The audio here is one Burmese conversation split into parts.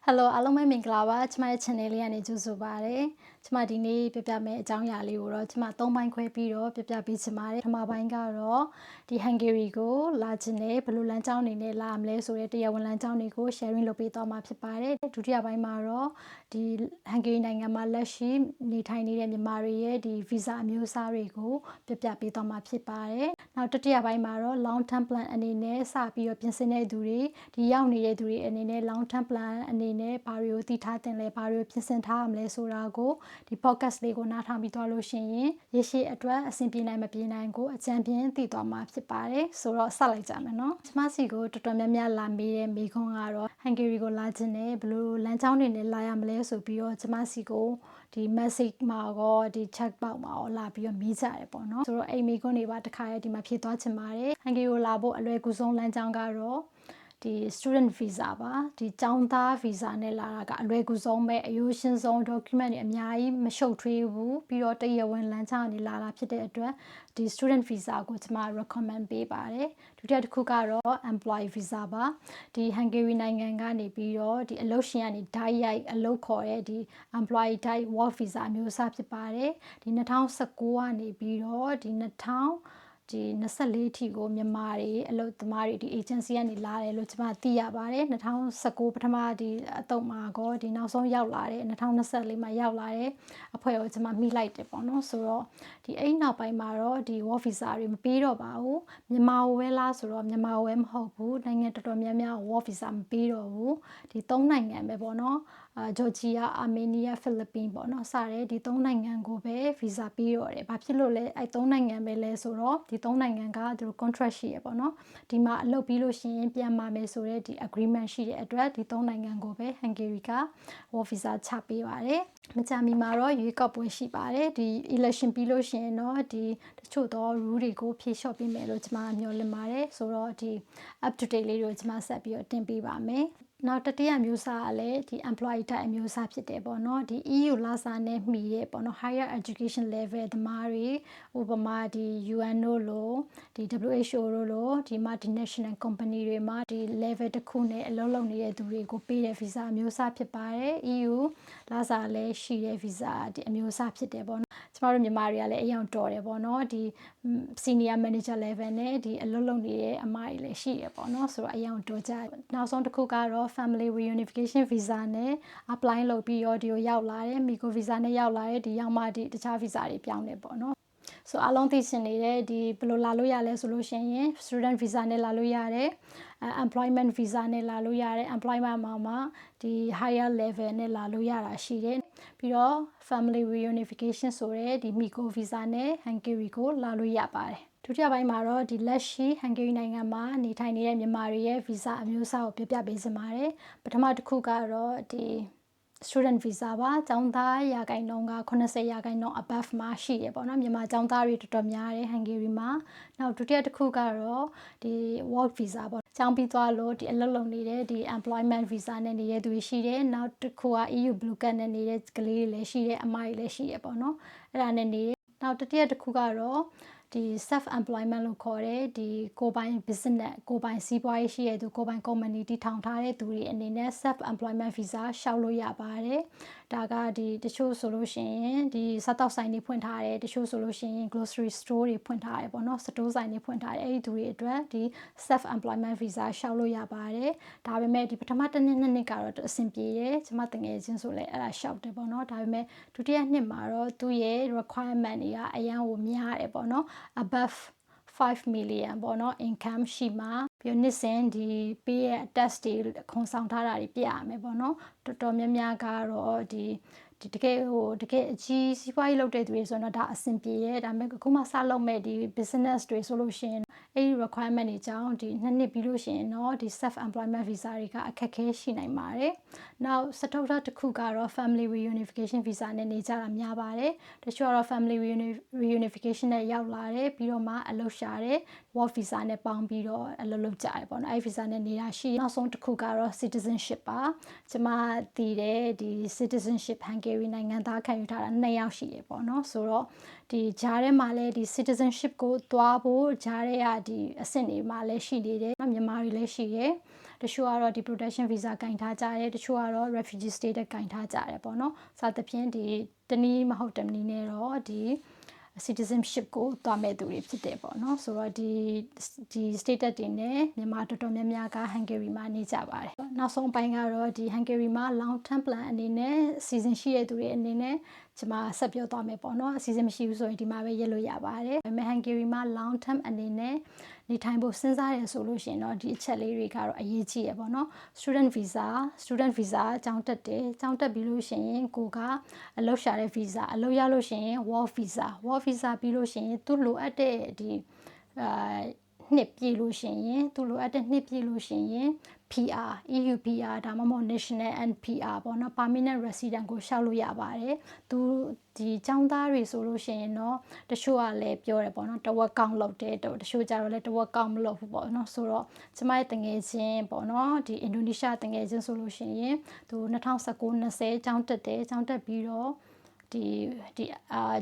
Hello အားလုံးပဲမင်္ဂလာပါကျမရဲ့ channel လေးကနေကြိုဆိုပါရစေကျမဒီနေ့ပြပြမယ့်အကြောင်းအရာလေးကိုတော့ကျမ3ပိုင်းခွဲပြီးတော့ပြပြပေးချင်ပါတယ်ပထမပိုင်းကတော့ဒီ Hungary ကိုလာခြင်းနဲ့ဘယ်လိုလမ်းကြောင်းနေနဲ့လာမလဲဆိုတဲ့တရားဝင်လမ်းကြောင်းတွေကို sharing လုပ်ပေးသွားမှာဖြစ်ပါတယ်ဒုတိယပိုင်းမှာတော့ဒီ Hungary နိုင်ငံမှာလက်ရှိနေထိုင်နေတဲ့မြန်မာတွေရဲ့ဒီ visa အမျိုးအစားတွေကိုပြပြပေးသွားမှာဖြစ်ပါတယ်နောက်တတိယပိုင်းမှာတော့ long term plan အနေနဲ့စပြီးတော့ပြင်ဆင်တဲ့သူတွေဒီရောက်နေတဲ့သူတွေအနေနဲ့ long term plan အနေနဲ့ဘာတွေကိုတည်ထားတင်လဲဘာတွေကိုပြင်ဆင်ထားရမလဲဆိုတာကိုဒီ podcast လေးကိုနားထောင်ပြီးသွားလို့ရှိရင်ရရှိအတွက်အဆင်ပြေနိုင်မပြေနိုင်ကိုအကြံပြင်းသိသွားမှာဖြစ်ပါတယ်ဆိုတော့ဆက်လိုက်ကြမယ်နော်ကျမစီကိုတော်တော်များများလာမေးတဲ့မိခွန်းကတော့ Hungary ကိုလာခြင်းနဲ့ဘယ်လိုလမ်းကြောင်းတွေနဲ့လာရမလဲဆိုပြီးတော့ကျမစီကိုဒီ message မှာရောဒီ chat box မှာရောလာပြီးတော့မေးကြတယ်ပေါ့နော်ဆိုတော့အိမ်မိခွန်းတွေပါတခါရဲဒီမှာဖြည့်သွားချင်ပါတယ် Hungary ကိုလာဖို့အလွယ်ကူဆုံးလမ်းကြောင်းကတော့ဒီ student visa ပါဒီကျောင်းသား visa နဲ့လာတာကအလွယ်ကူဆုံးပဲအယူရှင်ဆုံး document တွေအများကြီးမရှုပ်ထွေးဘူးပြီးတော့တရားဝင်လမ်းကြောင်းကနေလာတာဖြစ်တဲ့အတွက်ဒီ student visa ကိုကျွန်မ recommend ပေးပါတယ်ဒုတိယတစ်ခုကတော့ employee visa ပါဒီ Hungary နိုင်ငံကနေပြီးတော့ဒီအလုပ်ရှင်ကနေဓာတ်ရိုက်အလုပ်ခေါ်တဲ့ဒီ employee type work visa မျိုးအစားဖြစ်ပါတယ်ဒီ2019ကနေပြီးတော့ဒီဒီ24ထိကိုမြန်မာတွေအလုပ်သမားတွေဒီ agency ကနေလာတယ်လို့ကျွန်မသိရပါတယ်2019ပထမဒီအတုံးမှာကောဒီနောက်ဆုံးရောက်လာတဲ့2024မှာရောက်လာတဲ့အဖွဲ့ကိုကျွန်မမိလိုက်တယ်ပေါ့နော်ဆိုတော့ဒီအဲ့နောက်ပိုင်းမှာတော့ဒီ work visa တွေမပေးတော့ပါဘူးမြန်မာကိုပဲလားဆိုတော့မြန်မာကိုပဲမဟုတ်ဘူးနိုင်ငံတော်တော်များများ work visa မပေးတော့ဘူးဒီ3နိုင်ငံပဲပေါ့နော်ဂျော်ဂျီယာအာမေးနီးယားဖိလစ်ပင်းပေါ့နော်စတဲ့ဒီ3နိုင်ငံကိုပဲ visa ပေးတော့တယ်ဘာဖြစ်လို့လဲအဲ့3နိုင်ငံပဲလဲဆိုတော့ဒီ3နိုင်ငံကသူတို့ contract ရှိရပေါ့နော်ဒီမှာအလုပ်ပြီးလို့ရှိရင်ပြန်มาမယ်ဆိုတဲ့ဒီ agreement ရှိတဲ့အတွက်ဒီ3နိုင်ငံကိုပဲ Hungary က work visa ချပေးပါတယ်မကြာမီမှာတော့ရွေးကောက်ပွဲရှိပါတယ်ဒီ election ပြီးလို့ရှိရင်တော့ဒီတချို့သော rule တွေကိုဖြေလျှော့ပေးမယ်လို့ကျွန်မမျှော်လင့်ပါတယ်ဆိုတော့ဒီ up to date လေးတွေကိုကျွန်မဆက်ပြီးတော့တင်ပေးပါမယ်နောက်တတိယမျိုးစားကလည်းဒီ employee type အမျိုးအစားဖြစ်တယ်ပေါ့နော်ဒီ EU လာစာနဲ့မှီရဲ့ပေါ့နော် higher education level သမားတွေဥပမာဒီ UN တို့လို့ဒီ WHO တို့လို့ဒီ multinational company တွေမှာဒီ level တစ်ခုနဲ့အလုပ်လုပ်နေတဲ့သူတွေကိုပေးတဲ့ visa အမျိုးအစားဖြစ်ပါတယ် EU လာစာလည်းရှိတဲ့ visa ဒီအမျိုးအစားဖြစ်တယ်ပေါ့နော်ကျမတို့မြန်မာတွေကလည်းအရင်တော်တယ်ပေါ့နော်ဒီ senior manager level နဲ့ဒီအလုပ်လုပ်နေတဲ့အမတွေလည်းရှိရပေါ့နော်ဆိုတော့အရင်တော်ကြနောက်ဆုံးတစ်ခုကတော့ family reunification visa နဲ့ apply လုပ်ပြီးတော့ဒီကိုရောက်လာတယ် Migo visa နဲ့ရောက်လာတယ်ဒီရောက်မှဒီတခြား visa တွေပြောင်းတယ်ပေါ့နော်ဆိုအလုံးသိချင်နေတဲ့ဒီဘယ်လိုလာလို့ရလဲဆိုလို့ရှိရင် student visa နဲ့လာလို့ရတယ်employment visa နဲ့လာလို့ရတယ် employment မှာဒီ higher level နဲ့လာလို့ရတာရှိတယ်ပြီးတော့ family reunification ဆိုတဲ့ဒီ Migo visa နဲ့ Hungary ကိုလာလို့ရပါတယ်ဒုတိယပိုင်းမှာတော့ဒီလက်ရှိ Hungary နိုင်ငံမှာနေထိုင်နေတဲ့မြန်မာတွေရဲ့ visa အမျိုးအစားကိုပြပြပေးစင်ပါတယ်ပထမတစ်ခုကတော့ဒီ student visa ပါကျောင်းသားရာခိုင်နှုန်းက80ရာခိုင်နှုန်း above မှာရှိရပေါ့နော်မြန်မာကျောင်းသားတွေတော်တော်များတယ် Hungary မှာနောက်ဒုတိယတစ်ခုကတော့ဒီ work visa ပေါ့ကျောင်းပြီးသွားလို့ဒီအလုပ်လုပ်နေတဲ့ဒီ employment visa နဲ့နေတဲ့သူတွေရှိတယ်နောက်တစ်ခုက EU blue card နဲ့နေတဲ့ကလေးတွေလည်းရှိတယ်အမတွေလည်းရှိရပေါ့နော်အဲ့ဒါနဲ့နေနောက်တတိယတစ်ခုကတော့ဒီ self employment လို့ခေါ်တဲ့ဒီကိုပိုင် business ကိုပိုင်စီးပွားရေးရှိတဲ့သူကိုပိုင် company တည်ထောင်ထားတဲ့သူတွေအနေနဲ့ self employment visa ရှောက်လို့ရပါတယ်ဒါကဒီတချို့ဆိုလို့ရှိရင်ဒီစားတောက်ဆိုင်တွေဖွင့်ထားတယ်တချို့ဆိုလို့ရှိရင် grocery store တွေဖွင့်ထားတယ်ပေါ့နော်စတိုးဆိုင်တွေဖွင့်ထားတယ်အဲ့ဒီသူတွေအတွက်ဒီ self employment visa ရှောက်လို့ရပါတယ်ဒါပေမဲ့ဒီပထမတစ်နှစ်ကတော့အဆင်ပြေတယ်ကျမတငယ်ချင်းဆိုလဲအဲ့ဒါရှောက်တယ်ပေါ့နော်ဒါပေမဲ့ဒုတိယနှစ်မှာတော့သူ့ရဲ့ requirement တွေကအရန်ကိုများတယ်ပေါ့နော် above 5 million ပေါ့နော် income ရှိမှာပြီးနှစ်စဉ်ဒီပေးရဲ့ test တွေခွန်ဆောင်ထားတာတွေပြရမယ်ပေါ့နော်တော်တော်များများကတော့ဒီတကယ်အကြီးစီးပွားရေးလုပ်တဲ့သူတွေဆိုတော့ဒါအဆင်ပြေရဲ့ဒါပေမဲ့အခုမှစလုပ်မဲ့ဒီ business တွေဆိုလို့ရှိရင်အဲ့ဒီ requirement တွေကြောင့်ဒီနှစ်ပြီးလို့ရှိရင်တော့ဒီ self employment visa တွေကအခက်ခဲရှိနိုင်ပါတယ်နောက်စတုတ္ထတစ်ခုကတော့ family reunification visa နဲ့နေကြတာများပါတယ်တချို့ကတော့ family reunification နဲ့ရောက်လာတယ်ပြီးတော့မှအလုပ်ရှာတယ် work visa နဲ့ပေါင်းပြီးတော့အလုပ်လုပ်ကြတယ်ပေါ့နော်အဲ့ visa နဲ့နေတာရှိနောက်ဆုံးတစ်ခုကတော့ citizenship ပါကျမတည်တဲ့ဒီ citizenship Hungary နိုင်ငံသားခံယူထားတာ2ယောက်ရှိတယ်ပေါ့နော်ဆိုတော့ဒီဂျားထဲမှာလည်းဒီ citizenship ကိုသွားဖို့ဂျားထဲကဒီအဆင့်တွေမှာလည်းရှိနေတယ်မြန်မာတွေလည်းရှိတယ် တချို့ကတော့ဒီ protection visa ကင်ထားကြတယ်တချို့ကတော့ refugee status ကင်ထားကြတယ်ပေါ့နော်စသဖြင့်ဒီတနည်းမဟုတ်တနည်းနဲ့တော့ဒီ citizenship ကိုတွားမဲ့သူတွေဖြစ်တယ်ပေါ့နော်ဆိုတော့ဒီ status တွေနဲ့မြန်မာတော်တော်များများက Hungary မှာနေကြပါတယ်နောက်ဆုံးပိုင်းကတော့ဒီ Hungary မှာ long term plan အနေနဲ့ season ရှိတဲ့သူတွေအနေနဲ့ကျွန်မဆက်ပြောသွားမယ်ပေါ့နော်အစီအစဉ်မရှိဘူးဆိုရင်ဒီမှာပဲရက်လို့ရပါတယ်ဒါပေမဲ့ Hungary မှာ long term အနေနဲ့နေထိုင်ဖို့စဉ်းစားရဆိုလို့ရှိရင်တော့ဒီအချက်လေးတွေကတော့အရေးကြီးရပေါ့နော် student visa အကြောင်းတက်တယ်အကြောင်းတက်ပြီးလို့ရှိရင်ကိုကအလုပ်ရှာတဲ့ visa အလုပ်ရလို့ရှိရင် work visa ပြီးလို့ရှိရင်သူလိုအပ်တဲ့ဒီနှစ်ပြည့်လို့ရှိရင်သူလိုအပ်တဲ့နှစ်ပြည့်လို့ရှိရင် PR EU PR ဒါမှမဟုတ် national and PR ပေါ့နော် permanent resident ကိုရှောက်လို့ရပါတယ်သူဒီចောင်းသားတွေဆိုလို့ရှိရင်တော့တချို့ကလည်းပြောတယ်ပေါ့နော်တဝက်ကောင့်လုပ်တယ်တချို့ကြတော့လည်းတဝက်ကောင့်မလုပ်ဘူးပေါ့နော်ဆိုတော့ကျမရဲ့တငယ်ချင်းပေါ့နော်ဒီအင်ဒိုနီးရှားတငယ်ချင်းဆိုလို့ရှိရင်သူ2019-20ចောင်းတက်တယ်ចောင်းတက်ပြီးတော့ဒီ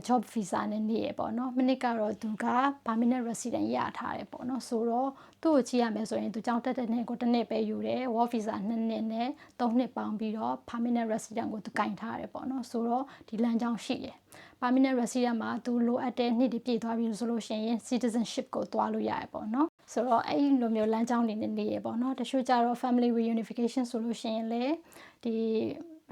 job visa နဲ့နေရပေါ့နော်မိနစ်ကတော့သူက permanent resident ရထားတယ်ပေါ့နော်ဆိုတော့သူ့ကိုကြည့်ရမယ်ဆိုရင်သူကြောင်းတက်တဲ့နှစ်ကိုတစ်နှစ်ပဲယူတယ် work visa 2နှစ်နဲ့3နှစ်ပေါင်းပြီးတော့ permanent resident ကိုသူကင်ထားတယ်ပေါ့နော်ဆိုတော့ဒီလမ်းကြောင်းရှိတယ် permanent resident မှာသူလိုအပ်တဲ့နှစ်တွေပြည့်သွားပြီဆိုလို့ရှိရင် citizenship ကိုတွားလို့ရတယ်ပေါ့နော်ဆိုတော့အဲ့လိုမျိုးလမ်းကြောင်းတွေနဲ့နေရပေါ့နော်တချို့ကြတော့ family reunification ဆိုလို့ရှိရင်လေဒီ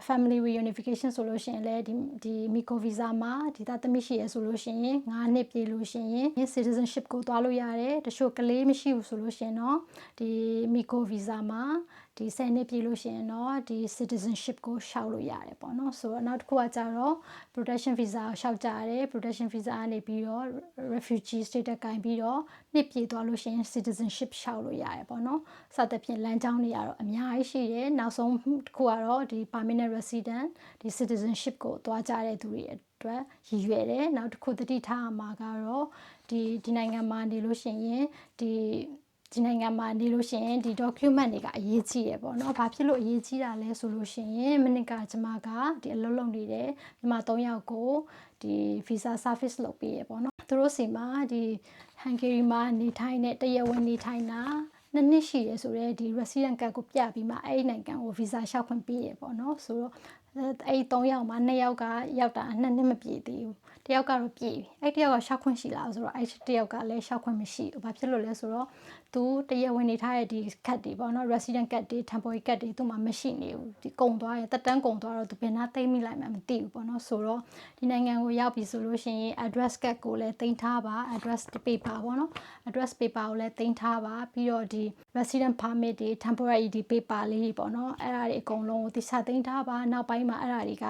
family reunification ဆိုလို့ရှိရင်လည်းဒီ Miko visa မှာဒီသားသမီးရှိရဆိုလို့ရှိရင်9နှစ်ပြည့်လို့ရှိရင် citizenship ကိုတွားလို့ရတယ်တချို့ကလေးမရှိဘူးဆိုလို့ရှိရင်တော့ဒီ Miko visa မှာဒီ10နှစ်ပြည့်လို့ရှိရင်တော့ဒီ citizenship ကိုရှောက်လို့ရတယ်ပေါ့နော်ဆိုတော့နောက်တစ်ခုကကြတော့ protection visa ကိုရှောက်ကြရတယ် protection visa ကနေပြီးတော့ refugee status ကင်ပြီးတော့နှစ်ပြည့်သွားလို့ရှိရင် citizenship ရှောက်လို့ရတယ်ပေါ့နော်စသဖြင့်လမ်းကြောင်းတွေကတော့အများကြီးရှိတယ်နောက်ဆုံးတစ်ခုကတော့ဒီ permanent resident ဒီ citizenship ကိုတွားကြတဲ့သူတွေအတွက်ရည်ရွယ်တယ်နောက်တစ်ခုသတိထားမှာကတော့ဒီနိုင်ငံမှာနေလို့ရှိရင်ဒီနိုင်ငံမှာနေလို့ရှိရင်ဒီ document တွေကအရေးကြီးရပေါ့နော်။ဘာဖြစ်လို့အရေးကြီးတာလဲဆိုလို့ရှိရင်မနစ်ကကျမကဒီအလုပ်လုပ်နေတဲ့ညီမ3ယောက်ကိုဒီ visa service လုပ်ပေးရပေါ့နော်။သူတို့စီမှာဒီ Hungary မှာနေထိုင်တဲ့တရားဝင်နေထိုင်တာနှစ်ရှိရဆိုတော့ဒီ resident card ကိုပြပြီးမှအဲ့ဒီနိုင်ငံကို visa လျှောက်ခွင့်ပေးရပေါ့နော်။ဆိုတော့အဲ့3ယောက်မှာ2ယောက်ကရောက်တာ2နှစ်မပြည့်သေးဘူး။တယောက်ကတော့ပြည့်ပြီ။အဲ့တယောက်ကလျှောက်ခွင့်ရှိလားဆိုတော့အဲ့တယောက်ကလည်းလျှောက်ခွင့်မရှိဘူး။ဘာဖြစ်လို့လဲဆိုတော့သူတရားဝင်နေထားတဲ့ဒီ card တွေပေါ့နော် resident card တွေ temporary card တွေသူ့မှာမရှိနေဘူးဒီကုန်သွားတယ်တက်တန်းကုန်သွားတော့သူဘယ်နှသိမ်းမိလိုက်မှမသိဘူးပေါ့နော်ဆိုတော့ဒီနိုင်ငံကိုရောက်ပြီဆိုလို့ရှိရင် address card ကိုလည်းတင်ထားပါ address paper ပေါ့နော် address paper ကိုလည်းတင်ထားပါပြီးတော့ဒီ resident permit တွေ temporary ဒီ paper လေးပေါ့နော်အဲ့ဒါတွေအကုန်လုံးကိုတိကျတင်ထားပါနောက်ပိုင်းမှာအဲ့ဒါတွေက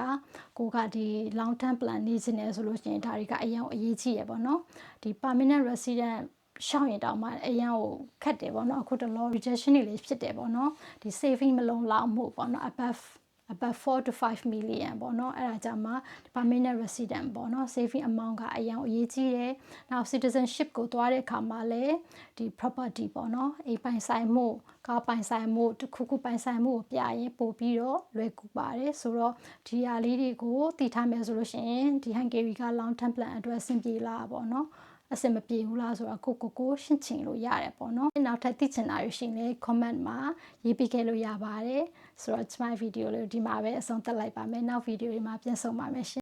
ကိုကဒီ long term plan နေစနေဆိုလို့ရှိရင်ဒါတွေကအရင်အရေးကြီးရပေါ့နော်ဒီ permanent residentရှောင်းရင်တောင်မှအရန်ကိုခတ်တယ်ပေါ့နော်အခုတလော rejection တွေလည်းဖြစ်တယ်ပေါ့နော်ဒီ saving မလုံလောက်မှုပေါ့နော် above 4 to 5 million ပေါ့နော်အဲ့ဒါကြောင့်မှ permanent resident ပေါ့နော် saving amount ကအရင်အရေးကြီးတယ်နောက် citizenship ကိုတွားတဲ့အခါမှာလည်းဒီ property ပေါ့နော်အိမ်ပိုင်ဆိုင်မှုကားပိုင်ဆိုင်မှုတစ်ခုခုပိုင်ဆိုင်မှုကိုပြရင်ပို့ပြီးတော့လွယ်ကူပါတယ်ဆိုတော့ဒီဟာလေးတွေကိုတည်ထားမယ်ဆိုလို့ရှိရင်ဒီ Hungary က long term plan အတွက်အဆင်ပြေလားပေါ့နော်အဆင်မပြေဘူးလားဆိုတော့ကိုရှင်းချင်လို့ရတယ်ပေါ့နော်နောက်ထပ်သိချင်တာရရှိရင် comment မှာရေးပေးခဲ့လို့ရပါတယ်ဆိုတော့ကျွန်မဗီဒီယိုလေးဒီမှာပဲအဆုံးသတ်လိုက်ပါမယ်နောက်ဗီဒီယိုတွေမှာပြန်ဆုံပါမယ်ရှင်